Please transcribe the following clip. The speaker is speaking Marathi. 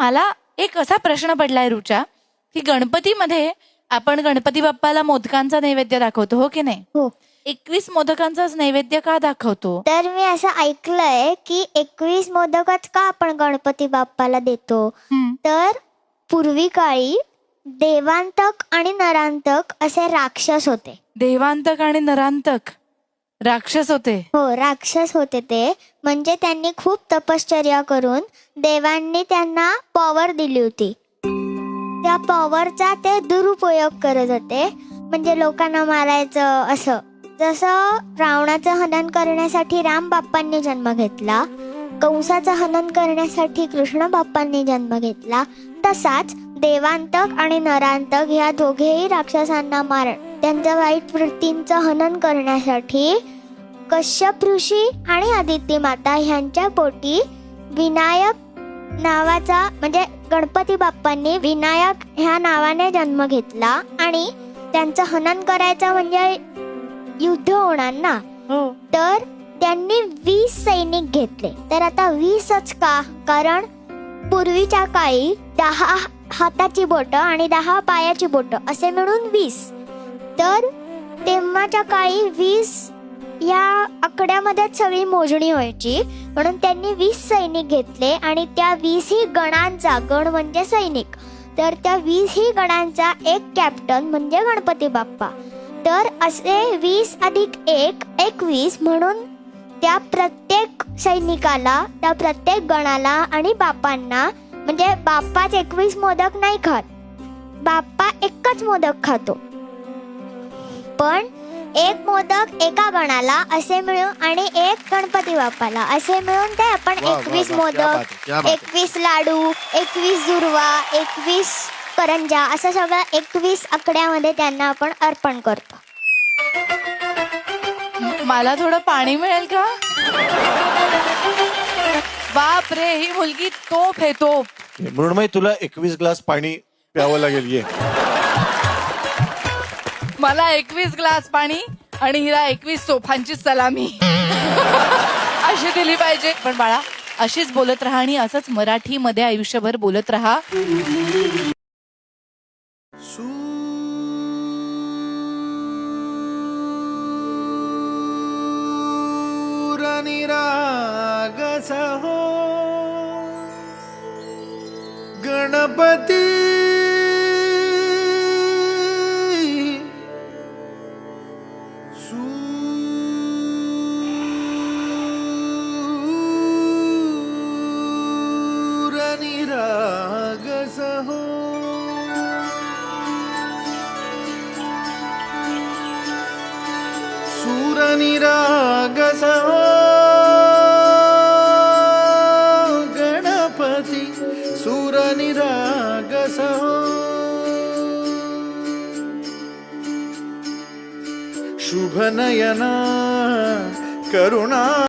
मला एक असा प्रश्न पडलाय रुचा, की गणपतीमध्ये आपण गणपती बाप्पाला मोदकांचा नैवेद्य दाखवतो, हो की नाही? हो. 21 मोदकांचाच नैवेद्य का दाखवतो? तर मी असं ऐकलंय की 21 मोदकच का आपण गणपती बाप्पाला देतो, तर पूर्वी काळी देवांतक आणि नरांतक असे राक्षस होते. देवांतक आणि नरांतक राक्षस होते. हो, राक्षस होते ते. म्हणजे त्यांनी खूप तपश्चर्या करून देवांनी त्यांना पॉवर दिली होती. त्या पॉवरचा ते दुरुपयोग करत होते. म्हणजे लोकांना मारायचं असं. जसं रावणाचं हनन करण्यासाठी राम बाप्पांनी जन्म घेतला, कंसाचं हनन करण्यासाठी कृष्ण बाप्पांनी जन्म घेतला, तसाच देवांतक आणि नरांतक ह्या दोघेही राक्षसांना त्यांच्या वाईट वृत्तींचं हनन करण्यासाठी कश्यप ऋषी आणि अदिती माता ह्यांच्या पोटी विनायक नावाचा म्हणजे गणपती बाप्पांनी विनायक ह्या नावाने जन्म घेतला आणि त्यांचं हनन करायचं म्हणजे युद्ध होणार ना. तर त्यांनी 20 सैनिक घेतले. तर आता 20च का? कारण पूर्वीच्या काळी 10 हाताची बोटं आणि 10 पायाची बोटं असे मिळून 20. तर तेव्हाच्या काळी 20 या आकड्यामध्येच सगळी मोजणी व्हायची. म्हणून त्यांनी 20 सैनिक घेतले आणि त्या 20 ही गणांचा, गण म्हणजे सैनिक, तर त्या 20 ही गणांचा एक कॅप्टन म्हणजे गणपती बाप्पा. तर असे 20 अधिक 1 21 म्हणून त्या प्रत्येक सैनिकाला, त्या प्रत्येक गणाला आणि बाप्पांना, म्हणजे बाप्पाच 21 मोदक नाही खात, बाप्पा एकच मोदक खातो. पण एक मोदक एका गणाला असे मिळून आणि एक गणपती बाप्पाला असे मिळून ते आपण 21 मोदक, 21 लाडू, 21 दुर्वा, 21 करंजा असं सगळं 21 आकड्यामध्ये त्यांना आपण अर्पण करतो. मला थोडं पाणी मिळेल का? बाप रे, ही मुलगी तोप आहे, तोप. मृण्मयी, तुला 21 ग्लास पाणी प्यावं लागेल. ये, मला 21 ग्लास पाणी आणि हिला 21 सोफांची सलामी अशी दिली पाहिजे. पण बाळा, अशीच बोलत राहा आणि असंच मराठीमध्ये आयुष्यभर बोलत राहा. हो गणपती सूरनिरागस हो गणपती सूरनिरागस हो शुभनयना करुणा